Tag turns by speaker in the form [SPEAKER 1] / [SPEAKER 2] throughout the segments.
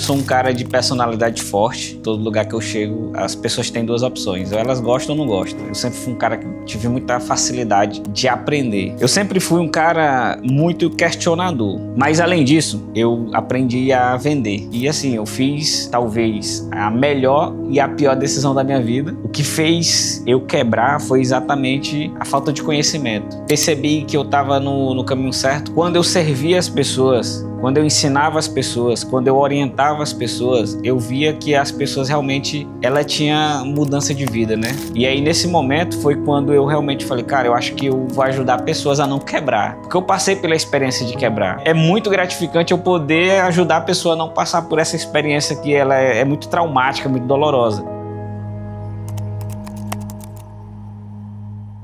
[SPEAKER 1] Sou um cara de personalidade forte. Todo lugar que eu chego, as pessoas têm duas opções: ou elas gostam ou não gostam. Eu sempre fui um cara que tive muita facilidade de aprender. Eu sempre fui um cara muito questionador. Mas além disso, eu aprendi a vender. E assim, eu fiz talvez a melhor e a pior decisão da minha vida. O que fez eu quebrar foi exatamente a falta de conhecimento. Percebi que eu estava no caminho certo quando eu servia as pessoas. Quando eu ensinava as pessoas, quando eu orientava as pessoas, eu via que as pessoas realmente, ela tinha mudança de vida, né? E aí nesse momento foi quando eu realmente falei, cara, eu acho que eu vou ajudar pessoas a não quebrar. Porque eu passei pela experiência de quebrar. É muito gratificante eu poder ajudar a pessoa a não passar por essa experiência que ela é muito traumática, muito dolorosa.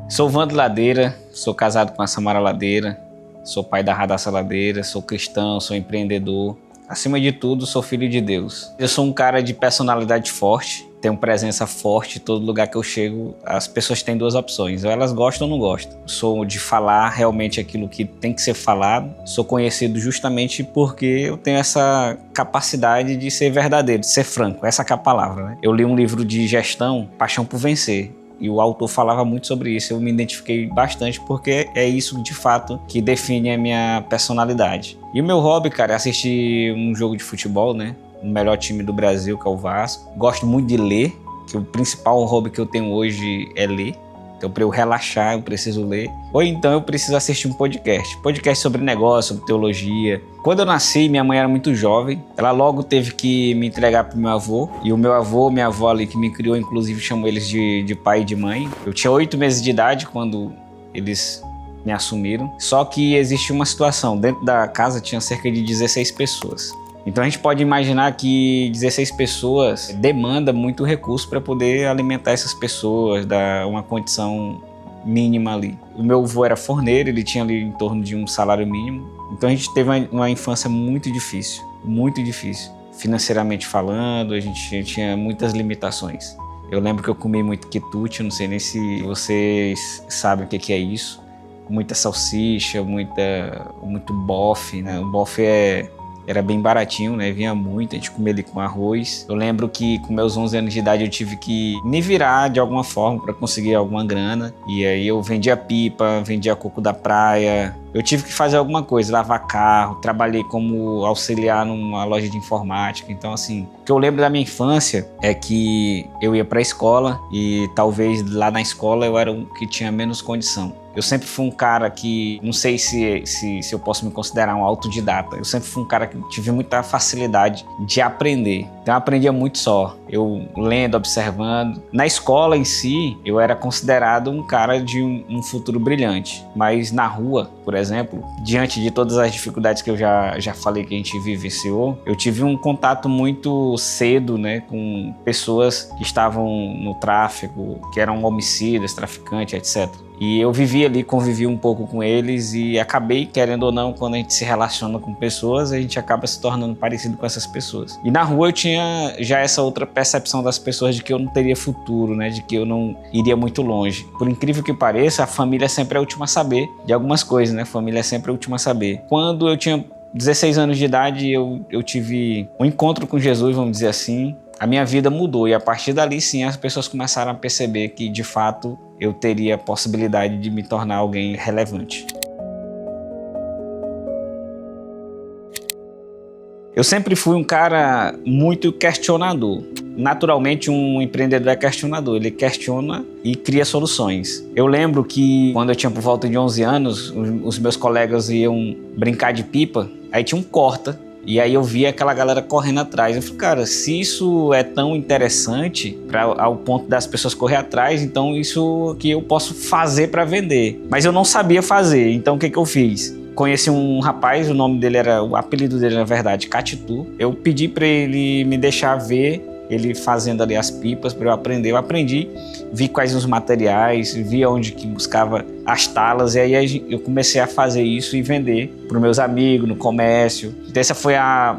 [SPEAKER 1] Sou Vando Ladeira, sou casado com a Samara Ladeira. Sou pai da Radassa Ladeira, sou cristão, sou empreendedor. Acima de tudo, sou filho de Deus. Eu sou um cara de personalidade forte, tenho presença forte. Todo lugar que eu chego, as pessoas têm duas opções: ou elas gostam ou não gostam. Sou de falar realmente aquilo que tem que ser falado. Sou conhecido justamente porque eu tenho essa capacidade de ser verdadeiro, de ser franco. Essa que é a palavra, né? Eu li um livro de gestão, Paixão por Vencer. E o autor falava muito sobre isso. Eu me identifiquei bastante porque é isso de fato que define a minha personalidade. E o meu hobby, cara, é assistir um jogo de futebol, né? O melhor time do Brasil, que é o Vasco. Gosto muito de ler, que o principal hobby que eu tenho hoje é ler. Então, para eu relaxar, eu preciso ler. Ou então eu preciso assistir um podcast. Podcast sobre negócio, sobre teologia. Quando eu nasci, minha mãe era muito jovem. Ela logo teve que me entregar para o meu avô. E o meu avô, minha avó ali que me criou, inclusive, chamou eles de pai e de mãe. Eu tinha 8 meses de idade quando eles me assumiram. Só que existe uma situação. Dentro da casa tinha cerca de 16 pessoas. Então a gente pode imaginar que 16 pessoas demanda muito recurso para poder alimentar essas pessoas, dar uma condição mínima ali. O meu avô era forneiro, ele tinha ali em torno de um salário mínimo. Então a gente teve uma infância muito difícil, financeiramente falando. A gente tinha muitas limitações. Eu lembro que eu comi muito quitute, não sei nem se vocês sabem o que é isso. Muita salsicha, muito bofe, né? O bofe era bem baratinho, né? Vinha muito, a gente comia ali com arroz. Eu lembro que com meus 11 anos de idade eu tive que me virar de alguma forma para conseguir alguma grana. E aí eu vendia pipa, vendia coco da praia. Eu tive que fazer alguma coisa, lavar carro, trabalhei como auxiliar numa loja de informática. Então, assim, o que eu lembro da minha infância é que eu ia para a escola e talvez lá na escola eu era o que tinha menos condição. Eu sempre fui um cara que, não sei se eu posso me considerar um autodidata, eu sempre fui um cara que tive muita facilidade de aprender. Então eu aprendia muito só, eu lendo, observando. Na escola em si, eu era considerado um cara de um futuro brilhante, mas na rua, por exemplo, diante de todas as dificuldades que eu já falei que a gente vivenciou, eu tive um contato muito cedo, né, com pessoas que estavam no tráfico, que eram homicidas, traficantes, etc. E eu vivi ali, convivi um pouco com eles e acabei, querendo ou não, quando a gente se relaciona com pessoas, a gente acaba se tornando parecido com essas pessoas. E na rua eu tinha já essa outra percepção das pessoas de que eu não teria futuro, né? De que eu não iria muito longe. Por incrível que pareça, a família sempre é a última a saber de algumas coisas, né? A família é sempre a última a saber. Quando eu tinha 16 anos de idade, eu tive um encontro com Jesus, vamos dizer assim. A minha vida mudou e a partir dali sim as pessoas começaram a perceber que de fato eu teria a possibilidade de me tornar alguém relevante. Eu sempre fui um cara muito questionador. Naturalmente um empreendedor é questionador, ele questiona e cria soluções. Eu lembro que quando eu tinha por volta de 11 anos, os meus colegas iam brincar de pipa, aí tinha um corta. E aí eu via aquela galera correndo atrás. Eu falei, cara, se isso é tão interessante ao ponto das pessoas correr atrás, então isso que eu posso fazer para vender. Mas eu não sabia fazer, então o que eu fiz? Conheci um rapaz, o apelido dele na verdade, Catitu. Eu pedi para ele me deixar ver ele fazendo ali as pipas para eu aprender. Eu aprendi, vi quais os materiais, vi onde que buscava as talas, e aí eu comecei a fazer isso e vender para os meus amigos, no comércio. Então essa foi a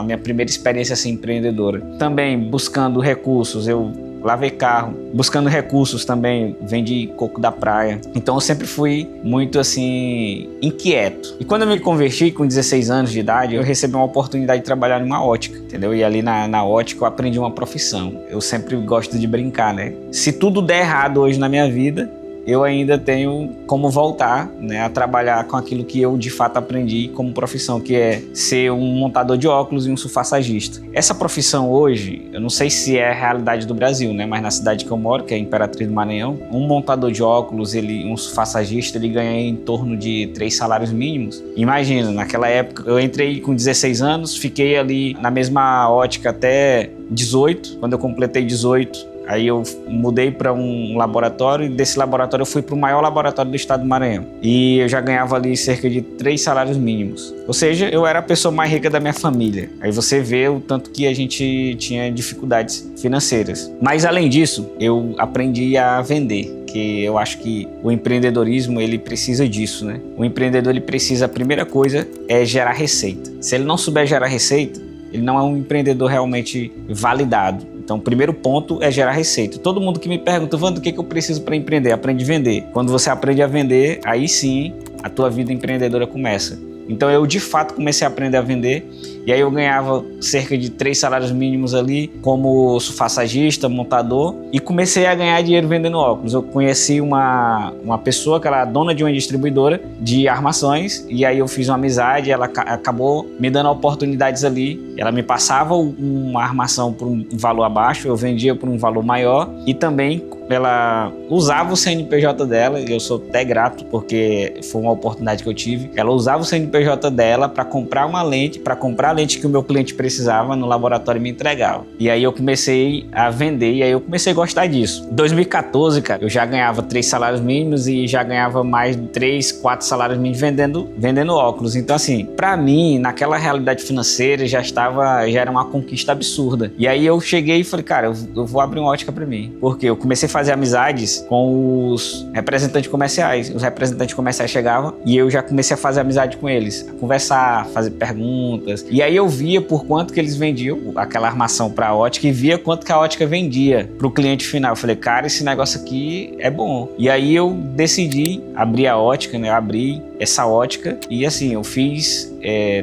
[SPEAKER 1] minha primeira experiência assim, empreendedora. Também buscando recursos, eu lavei carro, buscando recursos também, vendi coco da praia. Então eu sempre fui muito assim, inquieto. E quando eu me converti com 16 anos de idade, eu recebi uma oportunidade de trabalhar numa ótica, entendeu? E ali na ótica eu aprendi uma profissão. Eu sempre gosto de brincar, né? Se tudo der errado hoje na minha vida, eu ainda tenho como voltar, né, a trabalhar com aquilo que eu de fato aprendi como profissão, que é ser um montador de óculos e um sulfassagista. Essa profissão hoje, eu não sei se é a realidade do Brasil, né, mas na cidade que eu moro, que é Imperatriz do Maranhão, um montador de óculos, um sulfassagista, ele ganha em torno de 3 salários mínimos. Imagina, naquela época, eu entrei com 16 anos, fiquei ali na mesma ótica até 18, quando eu completei 18, aí eu mudei para um laboratório e desse laboratório eu fui para o maior laboratório do estado do Maranhão. E eu já ganhava ali cerca de 3 salários mínimos. Ou seja, eu era a pessoa mais rica da minha família. Aí você vê o tanto que a gente tinha dificuldades financeiras. Mas além disso, eu aprendi a vender. Que eu acho que o empreendedorismo, ele precisa disso, né? O empreendedor, ele precisa, a primeira coisa é gerar receita. Se ele não souber gerar receita, ele não é um empreendedor realmente validado. Então, o primeiro ponto é gerar receita. Todo mundo que me pergunta, Wander, o que eu preciso para empreender? Aprende a vender. Quando você aprende a vender, aí sim a tua vida empreendedora começa. Então eu de fato comecei a aprender a vender e aí eu ganhava cerca de 3 salários mínimos ali como sulfassagista, montador, e comecei a ganhar dinheiro vendendo óculos. Eu conheci uma pessoa que era dona de uma distribuidora de armações e aí eu fiz uma amizade, ela acabou me dando oportunidades ali. Ela me passava uma armação por um valor abaixo, eu vendia por um valor maior e também ela usava o CNPJ dela, e eu sou até grato porque foi uma oportunidade que eu tive. Ela usava o CNPJ dela para comprar uma lente, para comprar a lente que o meu cliente precisava no laboratório e me entregava. E aí eu comecei a vender e aí eu comecei a gostar disso. Em 2014, cara, eu já ganhava 3 salários mínimos e já ganhava mais de 3, 4 salários mínimos vendendo óculos. Então assim, para mim, naquela realidade financeira já era uma conquista absurda. E aí eu cheguei e falei, cara, eu vou abrir uma ótica para mim, porque eu comecei a fazer amizades com os representantes comerciais. Os representantes comerciais chegavam e eu já comecei a fazer amizade com eles, a conversar, fazer perguntas. E aí eu via por quanto que eles vendiam aquela armação para a ótica e via quanto que a ótica vendia para o cliente final. Eu falei, cara, esse negócio aqui é bom. E aí eu decidi abrir a ótica, né? Eu abri essa ótica e assim, eu fiz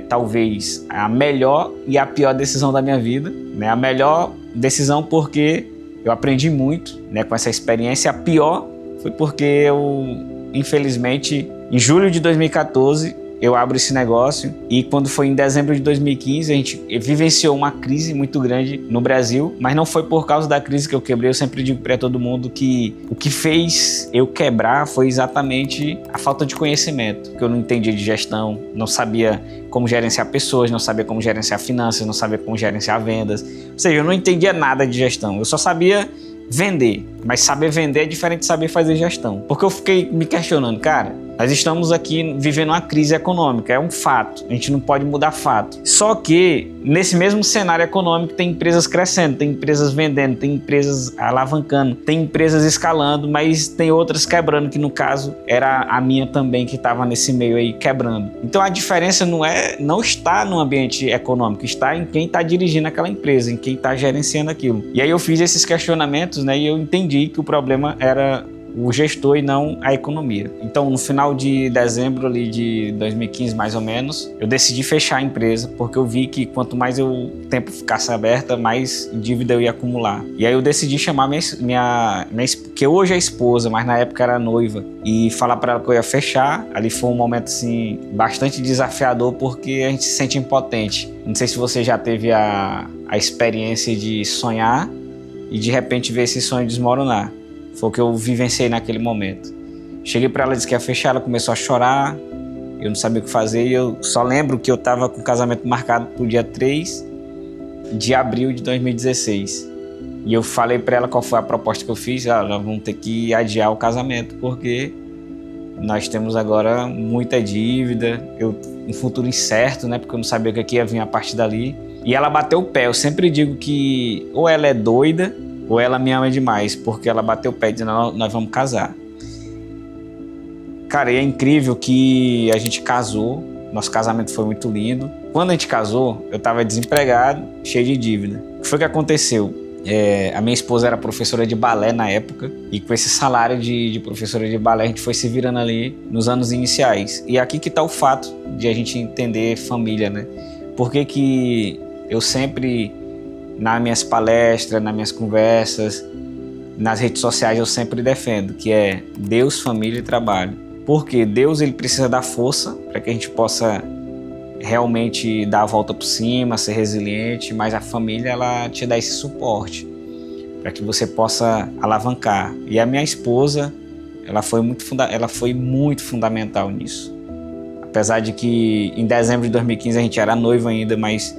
[SPEAKER 1] talvez a melhor e a pior decisão da minha vida, né? A melhor decisão porque eu aprendi muito, né, com essa experiência. A pior foi porque eu, infelizmente, em julho de 2014, eu abro esse negócio e quando foi em dezembro de 2015, a gente vivenciou uma crise muito grande no Brasil, mas não foi por causa da crise que eu quebrei. Eu sempre digo para todo mundo que o que fez eu quebrar foi exatamente a falta de conhecimento, que eu não entendia de gestão, não sabia como gerenciar pessoas, não sabia como gerenciar finanças, não sabia como gerenciar vendas. Ou seja, eu não entendia nada de gestão, eu só sabia vender, mas saber vender é diferente de saber fazer gestão. Porque eu fiquei me questionando, cara, nós estamos aqui vivendo uma crise econômica, é um fato, a gente não pode mudar fato. Só que nesse mesmo cenário econômico tem empresas crescendo, tem empresas vendendo, tem empresas alavancando, tem empresas escalando, mas tem outras quebrando, que no caso era a minha também que estava nesse meio aí quebrando. Então a diferença não está no ambiente econômico, está em quem está dirigindo aquela empresa, em quem está gerenciando aquilo. E aí eu fiz esses questionamentos, né, e eu entendi que o problema era o gestor e não a economia. Então, no final de dezembro ali de 2015, mais ou menos, eu decidi fechar a empresa, porque eu vi que quanto mais o tempo ficasse aberta, mais dívida eu ia acumular. E aí eu decidi chamar minha que hoje é esposa, mas na época era noiva, e falar para ela que eu ia fechar. Ali foi um momento assim bastante desafiador, porque a gente se sente impotente. Não sei se você já teve a experiência de sonhar e de repente ver esse sonho desmoronar. Foi o que eu vivenciei naquele momento. Cheguei para ela, disse que ia fechar, ela começou a chorar, eu não sabia o que fazer, e eu só lembro que eu estava com o casamento marcado para o dia 3 de abril de 2016. E eu falei para ela qual foi a proposta que eu fiz. Nós vamos ter que adiar o casamento, porque nós temos agora muita dívida, um futuro incerto, né? Porque eu não sabia o que ia vir a partir dali. E ela bateu o pé. Eu sempre digo que ou ela é doida ou ela me ama demais, porque ela bateu o pé dizendo, nós vamos casar. Cara, e é incrível que a gente casou, nosso casamento foi muito lindo. Quando a gente casou, eu estava desempregado, cheio de dívida. O que foi que aconteceu? A minha esposa era professora de balé na época, e com esse salário de professora de balé a gente foi se virando ali nos anos iniciais. E aqui que está o fato de a gente entender família, né? Por que eu sempre, nas minhas palestras, nas minhas conversas, nas redes sociais, eu sempre defendo que é Deus, família e trabalho. Porque Deus, ele precisa dar força para que a gente possa realmente dar a volta por cima, ser resiliente, mas a família, ela te dá esse suporte para que você possa alavancar. E a minha esposa, ela foi muito fundamental nisso. Apesar de que em dezembro de 2015 a gente era noivo ainda, mas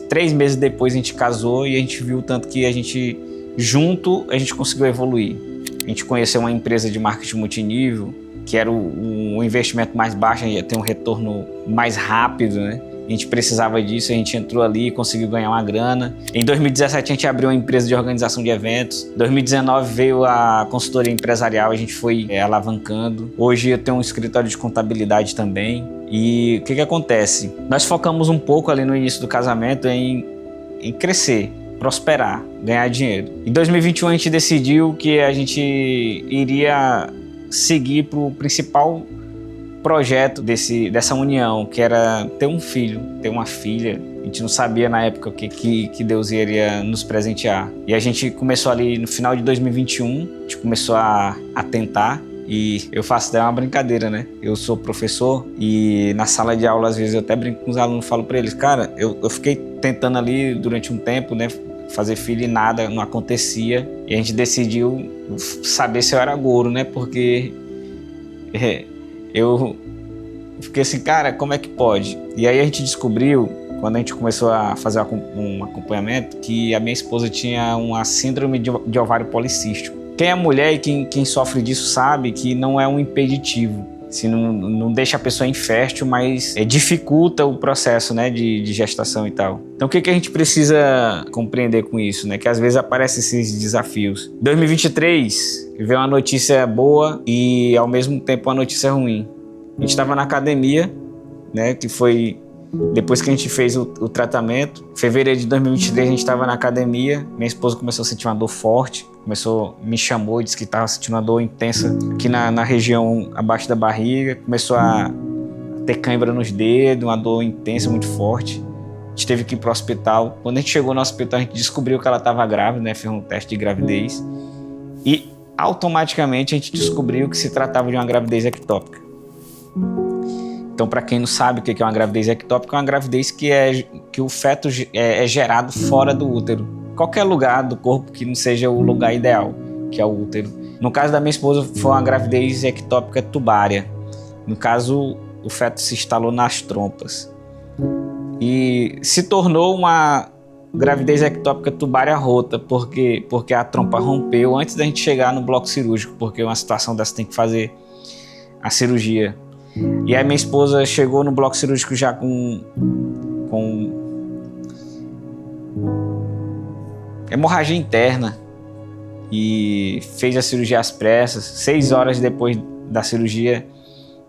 [SPEAKER 1] 3 meses depois a gente casou e a gente viu tanto que a gente, junto, a gente conseguiu evoluir. A gente conheceu uma empresa de marketing multinível, que era o investimento mais baixo, ia ter um retorno mais rápido, né? A gente precisava disso, a gente entrou ali e conseguiu ganhar uma grana. Em 2017 a gente abriu uma empresa de organização de eventos. Em 2019 veio a consultoria empresarial, a gente foi alavancando. Hoje eu tenho um escritório de contabilidade também. E o que acontece? Nós focamos um pouco ali no início do casamento em crescer, prosperar, ganhar dinheiro. Em 2021 a gente decidiu que a gente iria seguir para o principal projeto dessa união, que era ter um filho, ter uma filha. A gente não sabia na época o que Deus iria nos presentear. E a gente começou ali no final de 2021, a gente começou a tentar. E eu faço até uma brincadeira, né? Eu sou professor e na sala de aula, às vezes, eu até brinco com os alunos, falo para eles, cara, eu fiquei tentando ali durante um tempo, né? Fazer filho e nada, não acontecia. E a gente decidiu saber se eu era gouro, né? Porque eu fiquei assim, cara, como é que pode? E aí a gente descobriu, quando a gente começou a fazer um acompanhamento, que a minha esposa tinha uma síndrome de ovário policístico. Quem é mulher e quem sofre disso sabe que não é um impeditivo. Se não deixa a pessoa infértil, mas dificulta o processo, né, de gestação e tal. Então o que a gente precisa compreender com isso, né? Que às vezes aparecem esses desafios. 2023 veio uma notícia boa e ao mesmo tempo uma notícia ruim. A gente estava na academia, né, que foi depois que a gente fez o tratamento. Em fevereiro de 2023 a gente estava na academia, minha esposa começou a sentir uma dor forte, me chamou e disse que estava sentindo uma dor intensa aqui na região abaixo da barriga, começou a ter cãibra nos dedos, uma dor intensa, muito forte. A gente teve que ir para o hospital. Quando a gente chegou no hospital, a gente descobriu que ela estava grávida, né? Fez um teste de gravidez e automaticamente a gente descobriu que se tratava de uma gravidez ectópica. Então, para quem não sabe o que é uma gravidez ectópica, é uma gravidez que o feto é gerado fora do útero. Qualquer lugar do corpo que não seja o lugar ideal, que é o útero. No caso da minha esposa, foi uma gravidez ectópica tubária. No caso, o feto se instalou nas trompas. E se tornou uma gravidez ectópica tubária rota, porque a trompa rompeu antes da gente chegar no bloco cirúrgico, porque uma situação dessa tem que fazer a cirurgia. E aí minha esposa chegou no bloco cirúrgico já com hemorragia interna e fez a cirurgia às pressas. 6 horas depois da cirurgia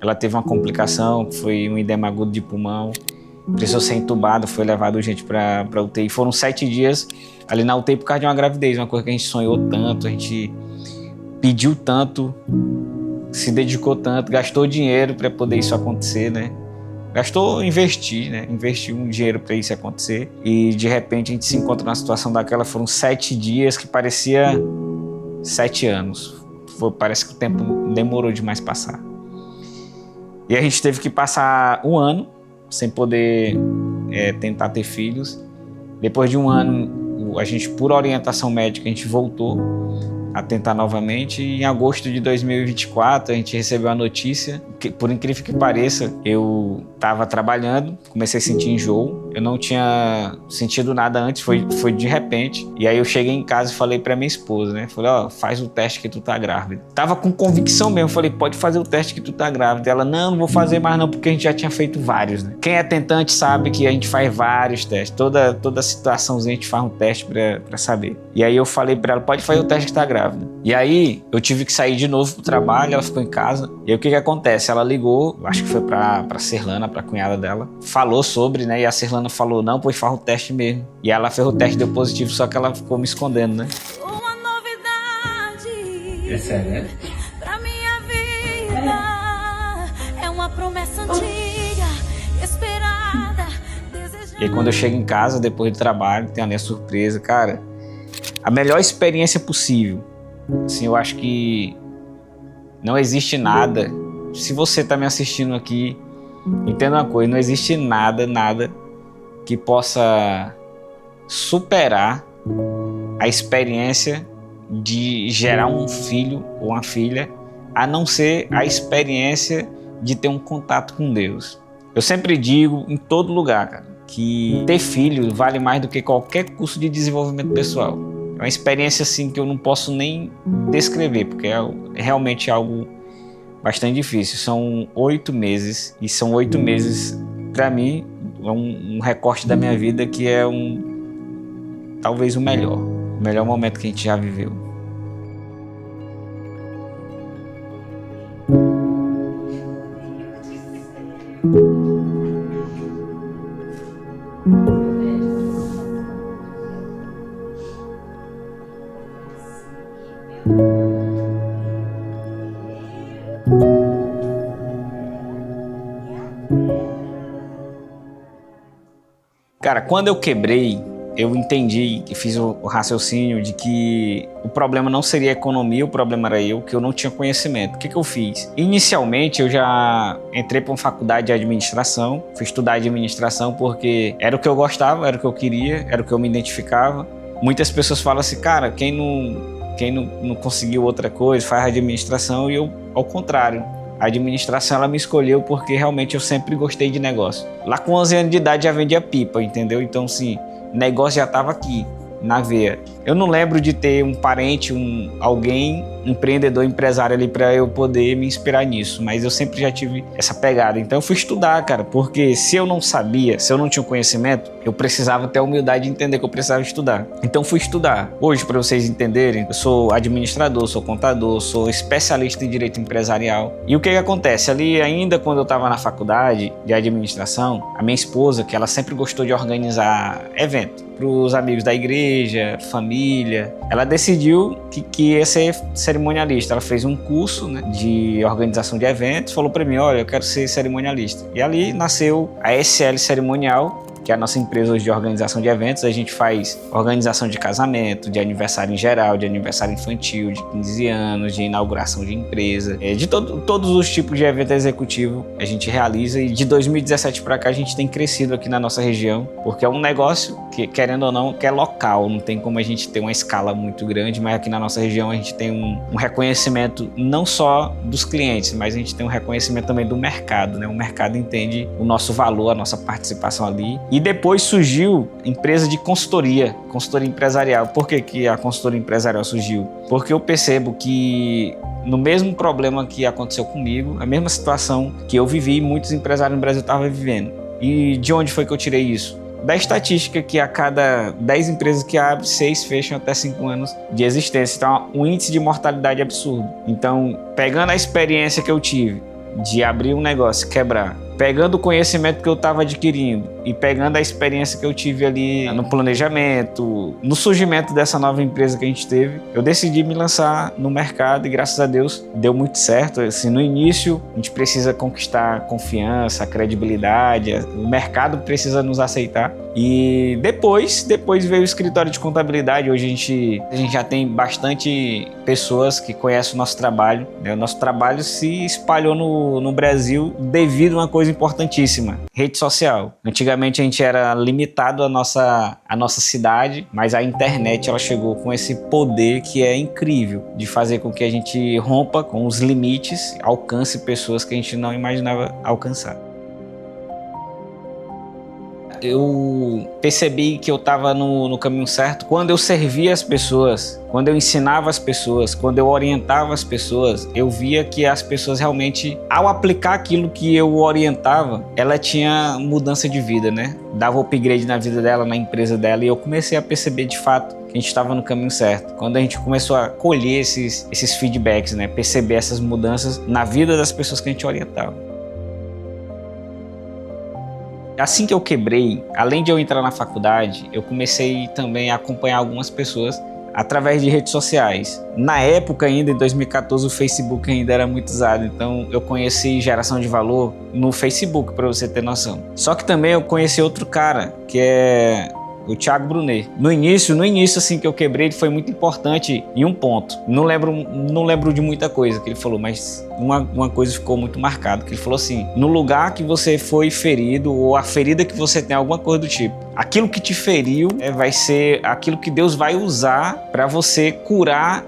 [SPEAKER 1] ela teve uma complicação, que foi um edema agudo de pulmão, precisou ser entubada, foi levada urgente para UTI. Foram 7 dias ali na UTI por causa de uma gravidez, uma coisa que a gente sonhou tanto, a gente pediu tanto, se dedicou tanto, gastou dinheiro para poder isso acontecer, né? Investiu um dinheiro para isso acontecer. E de repente a gente se encontra numa situação daquela. Foram 7 dias que parecia 7 anos. Parece que o tempo demorou demais passar. E a gente teve que passar 1 ano sem poder tentar ter filhos. Depois de 1 ano, a gente, por orientação médica, a gente voltou a tentar novamente. E em agosto de 2024 a gente recebeu a notícia que, por incrível que pareça, eu estava trabalhando, comecei a sentir enjoo, eu não tinha sentido nada antes, foi de repente. E aí eu cheguei em casa e falei para minha esposa, né? Falei, faz o teste que tu tá grávida. Tava com convicção mesmo, falei, pode fazer o teste que tu tá grávida. Ela, não vou fazer mais não, porque a gente já tinha feito vários, né? Quem é tentante sabe que a gente faz vários testes, toda situaçãozinha a gente faz um teste para saber. E aí eu falei para ela, pode fazer o teste que tá grávida. E aí eu tive que sair de novo pro trabalho, ela ficou em casa. E aí o que acontece? Ela ligou, acho que foi pra Serlana, pra cunhada dela, falou sobre, né? E a Serlana fulana falou, não, pois faz o teste mesmo. E ela fez o teste, deu positivo, só que ela ficou me escondendo, né?
[SPEAKER 2] Uma novidade.
[SPEAKER 3] É sério, né?
[SPEAKER 2] Pra minha vida. É uma promessa antiga, esperada, desejada.
[SPEAKER 1] E aí quando eu chego em casa, depois do trabalho, tem a minha surpresa, cara, a melhor experiência possível. Assim, eu acho que não existe nada. Se você tá me assistindo aqui, entenda uma coisa, não existe nada que possa superar a experiência de gerar um filho ou uma filha, a não ser a experiência de ter um contato com Deus. Eu sempre digo em todo lugar, cara, que ter filho vale mais do que qualquer curso de desenvolvimento pessoal. É uma experiência assim que eu não posso nem descrever, porque é realmente algo bastante difícil. São 8 meses, e são 8 meses, para mim, é um recorte da minha vida que é talvez o melhor momento que a gente já viveu. Cara, quando eu quebrei, eu entendi e fiz o raciocínio de que o problema não seria a economia, o problema era eu, que eu não tinha conhecimento. O que eu fiz? Inicialmente, eu já entrei para uma faculdade de administração, fui estudar administração porque era o que eu gostava, era o que eu queria, era o que eu me identificava. Muitas pessoas falam assim, cara, quem não conseguiu outra coisa, faz administração, e eu, ao contrário. A administração ela me escolheu porque realmente eu sempre gostei de negócio. Lá com 11 anos de idade já vendia pipa, entendeu? Então, assim, o negócio já estava aqui, na veia. Eu não lembro de ter um parente, alguém, empreendedor, empresário ali para eu poder me inspirar nisso, mas eu sempre já tive essa pegada. Então eu fui estudar, cara, porque se eu não sabia, se eu não tinha conhecimento, eu precisava ter a humildade de entender que eu precisava estudar. Então fui estudar. Hoje, para vocês entenderem, eu sou administrador, sou contador, sou especialista em direito empresarial. E o que acontece? Ali, ainda quando eu estava na faculdade de administração, a minha esposa, que ela sempre gostou de organizar evento para os amigos da igreja, família, ela decidiu que ia ser cerimonialista. Ela fez um curso, né, de organização de eventos, falou para mim, olha, eu quero ser cerimonialista. E ali nasceu a SL Cerimonial, que é a nossa empresa hoje de organização de eventos. A gente faz organização de casamento, de aniversário em geral, de aniversário infantil, de 15 anos, de inauguração de empresa, de todos os tipos de evento executivo a gente realiza. E de 2017 para cá a gente tem crescido aqui na nossa região, porque é um negócio que, querendo ou não, que é local, não tem como a gente ter uma escala muito grande, mas aqui na nossa região a gente tem um reconhecimento não só dos clientes, mas a gente tem um reconhecimento também do mercado, né? O mercado entende o nosso valor, a nossa participação ali. E depois surgiu empresa de consultoria empresarial. Por que a consultoria empresarial surgiu? Porque eu percebo que no mesmo problema que aconteceu comigo, a mesma situação que eu vivi, muitos empresários no Brasil estavam vivendo. E de onde foi que eu tirei isso? Da estatística que a cada 10 empresas que abrem, 6 fecham até 5 anos de existência. Então, um índice de mortalidade absurdo. Então, pegando a experiência que eu tive de abrir um negócio, quebrar, pegando o conhecimento que eu estava adquirindo e pegando a experiência que eu tive ali no planejamento, no surgimento dessa nova empresa que a gente teve, eu decidi me lançar no mercado e graças a Deus deu muito certo. Assim, no início a gente precisa conquistar confiança, credibilidade, o mercado precisa nos aceitar. E depois veio o escritório de contabilidade. Hoje a gente já tem bastante pessoas que conhecem o nosso trabalho, né? O nosso trabalho se espalhou no Brasil devido a uma coisa importantíssima: rede social. Antigamente a gente era limitado à nossa cidade, mas a internet ela chegou com esse poder que é incrível de fazer com que a gente rompa com os limites, alcance pessoas que a gente não imaginava alcançar. Eu percebi que eu estava no caminho certo quando eu servia as pessoas, quando eu ensinava as pessoas, quando eu orientava as pessoas. Eu via que as pessoas realmente, ao aplicar aquilo que eu orientava, ela tinha mudança de vida, né? Dava upgrade na vida dela, na empresa dela, e eu comecei a perceber de fato que a gente estava no caminho certo. Quando a gente começou a colher esses feedbacks, né? Perceber essas mudanças na vida das pessoas que a gente orientava. Assim que eu quebrei, além de eu entrar na faculdade, eu comecei também a acompanhar algumas pessoas através de redes sociais. Na época ainda, em 2014, o Facebook ainda era muito usado, então eu conheci geração de valor no Facebook, para você ter noção. Só que também eu conheci outro cara, que é o Thiago Brunet. No início assim que eu quebrei, ele foi muito importante em um ponto. Não lembro de muita coisa que ele falou, mas uma coisa ficou muito marcada, que ele falou assim: no lugar que você foi ferido, ou a ferida que você tem, alguma coisa do tipo, aquilo que te feriu vai ser aquilo que Deus vai usar para você curar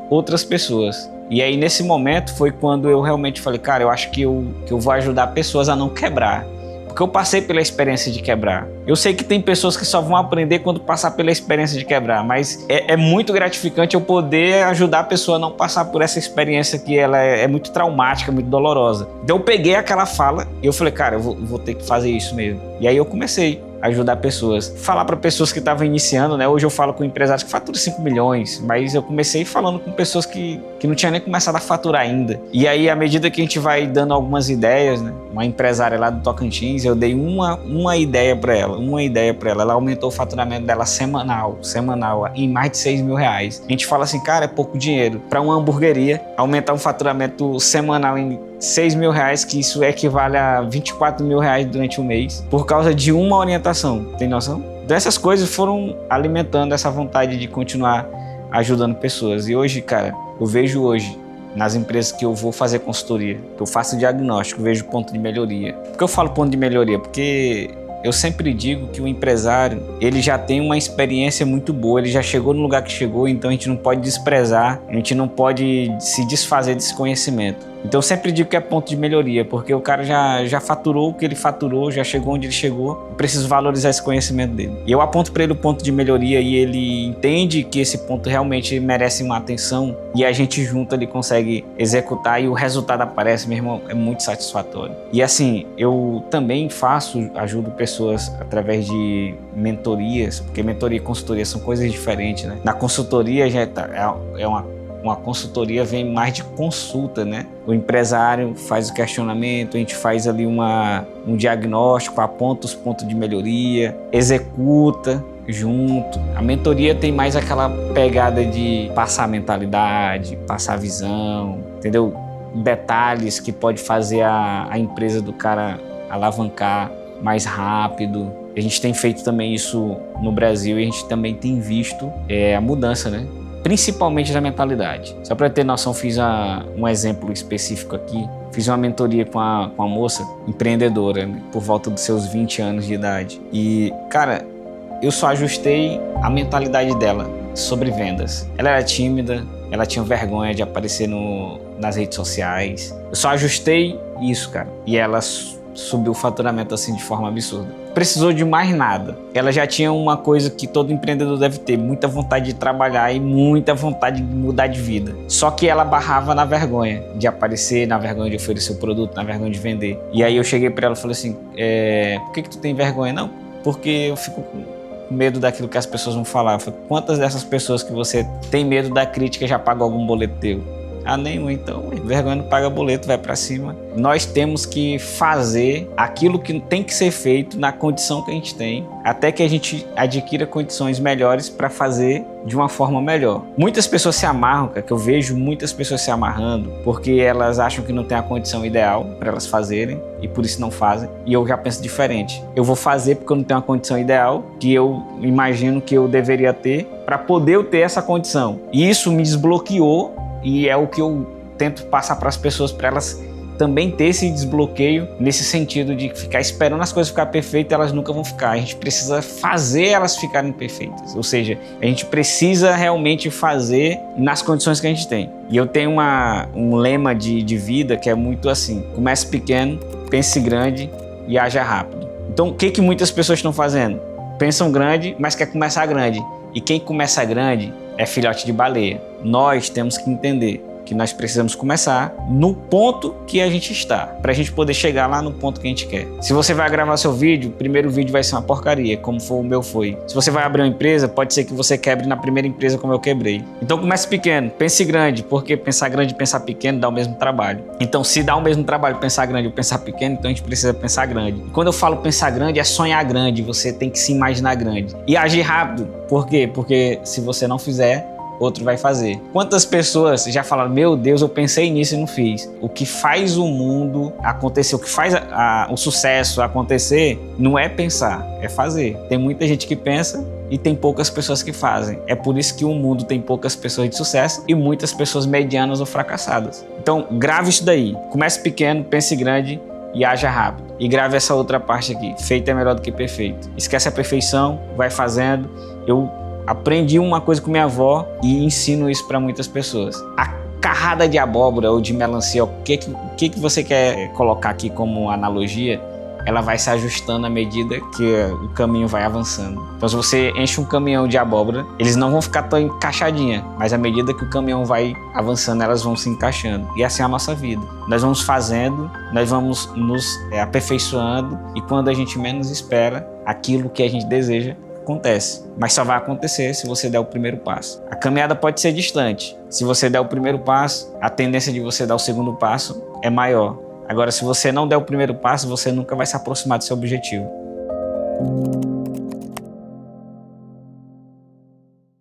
[SPEAKER 1] outras pessoas. E aí nesse momento foi quando eu realmente falei, cara, eu acho que eu vou ajudar pessoas a não quebrar. Porque eu passei pela experiência de quebrar. Eu sei que tem pessoas que só vão aprender quando passar pela experiência de quebrar, mas é muito gratificante eu poder ajudar a pessoa a não passar por essa experiência que ela é muito traumática, muito dolorosa. Então eu peguei aquela fala e eu falei, cara, eu vou ter que fazer isso mesmo. E aí eu comecei a ajudar pessoas, falar para pessoas que estavam iniciando, né? Hoje eu falo com empresários que faturam 5 milhões, mas eu comecei falando com pessoas que não tinham nem começado a faturar ainda. E aí, à medida que a gente vai dando algumas ideias, né? Uma empresária lá do Tocantins, eu dei uma ideia para ela, ela aumentou o faturamento dela semanal, em mais de 6 mil reais. A gente fala assim, cara, é pouco dinheiro. Para uma hamburgueria, aumentar um faturamento semanal em 6 mil reais, que isso equivale a 24 mil reais durante um mês, por causa de uma orientação, tem noção? Então essas coisas foram alimentando essa vontade de continuar ajudando pessoas. E hoje, cara, eu vejo hoje, nas empresas que eu vou fazer consultoria, que eu faço diagnóstico, vejo ponto de melhoria. Por que eu falo ponto de melhoria? Porque eu sempre digo que o empresário, ele já tem uma experiência muito boa, ele já chegou no lugar que chegou, então a gente não pode desprezar, a gente não pode se desfazer desse conhecimento. Então eu sempre digo que é ponto de melhoria, porque o cara já faturou o que ele faturou, já chegou onde ele chegou, eu preciso valorizar esse conhecimento dele. E eu aponto para ele o ponto de melhoria e ele entende que esse ponto realmente merece uma atenção e a gente junto ali consegue executar e o resultado aparece, meu irmão, é muito satisfatório. E assim, eu também ajudo pessoas através de mentorias, porque mentoria e consultoria são coisas diferentes, né? Na consultoria já é uma consultoria, vem mais de consulta, né? O empresário faz o questionamento, a gente faz ali um diagnóstico, aponta os pontos de melhoria, executa junto. A mentoria tem mais aquela pegada de passar a mentalidade, passar a visão, entendeu? Detalhes que pode fazer a empresa do cara alavancar mais rápido. A gente tem feito também isso no Brasil e a gente também tem visto a mudança, né? Principalmente da mentalidade. Só para ter noção, fiz um exemplo específico aqui. Fiz uma mentoria com a moça empreendedora, né, por volta dos seus 20 anos de idade. E, cara, eu só ajustei a mentalidade dela sobre vendas. Ela era tímida, ela tinha vergonha de aparecer nas redes sociais. Eu só ajustei isso, cara. E ela subiu o faturamento assim de forma absurda. Precisou de mais nada. Ela já tinha uma coisa que todo empreendedor deve ter, muita vontade de trabalhar e muita vontade de mudar de vida. Só que ela barrava na vergonha de aparecer, na vergonha de oferecer o produto, na vergonha de vender. E aí eu cheguei para ela e falei assim, por que tu tem vergonha? Não, porque eu fico com medo daquilo que as pessoas vão falar. Eu falei, quantas dessas pessoas que você tem medo da crítica já pagou algum boleto teu? Ah, nenhum. Então, vergonha não paga boleto, vai pra cima. Nós temos que fazer aquilo que tem que ser feito na condição que a gente tem, até que a gente adquira condições melhores para fazer de uma forma melhor. Muitas pessoas se amarram, cara, que eu vejo muitas pessoas se amarrando porque elas acham que não tem a condição ideal para elas fazerem e por isso não fazem. E eu já penso diferente. Eu vou fazer porque eu não tenho a condição ideal que eu imagino que eu deveria ter para poder eu ter essa condição. E isso me desbloqueou. E é o que eu tento passar para as pessoas, para elas também ter esse desbloqueio nesse sentido de ficar esperando as coisas ficar perfeitas, elas nunca vão ficar. A gente precisa fazer elas ficarem perfeitas. Ou seja, a gente precisa realmente fazer nas condições que a gente tem. E eu tenho um lema de vida que é muito assim: comece pequeno, pense grande e haja rápido. Então, o que muitas pessoas estão fazendo? Pensam grande, mas quer começar grande. E quem começa grande é filhote de baleia. Nós temos que entender que nós precisamos começar no ponto que a gente está, para a gente poder chegar lá no ponto que a gente quer. Se você vai gravar seu vídeo, o primeiro vídeo vai ser uma porcaria, como o meu foi. Se você vai abrir uma empresa, pode ser que você quebre na primeira empresa como eu quebrei. Então comece pequeno, pense grande, porque pensar grande e pensar pequeno dá o mesmo trabalho. Então se dá o mesmo trabalho pensar grande ou pensar pequeno, então a gente precisa pensar grande. E quando eu falo pensar grande, é sonhar grande, você tem que se imaginar grande. E agir rápido, por quê? Porque se você não fizer, outro vai fazer. Quantas pessoas já falaram, meu Deus, eu pensei nisso e não fiz. O que faz o mundo acontecer, o que faz o sucesso acontecer, não é pensar, é fazer. Tem muita gente que pensa e tem poucas pessoas que fazem. É por isso que o mundo tem poucas pessoas de sucesso e muitas pessoas medianas ou fracassadas. Então, grave isso daí. Comece pequeno, pense grande e haja rápido. E grave essa outra parte aqui. Feito é melhor do que perfeito. Esquece a perfeição, vai fazendo. Eu aprendi uma coisa com minha avó e ensino isso para muitas pessoas. A carrada de abóbora ou de melancia, o que você quer colocar aqui como analogia, ela vai se ajustando à medida que o caminho vai avançando. Então se você enche um caminhão de abóbora, eles não vão ficar tão encaixadinhas, mas à medida que o caminhão vai avançando, elas vão se encaixando. E assim é a nossa vida. Nós vamos fazendo, nós vamos nos aperfeiçoando e quando a gente menos espera, aquilo que a gente deseja acontece, mas só vai acontecer se você der o primeiro passo. A caminhada pode ser distante. Se você der o primeiro passo, a tendência de você dar o segundo passo é maior. Agora, se você não der o primeiro passo, você nunca vai se aproximar do seu objetivo.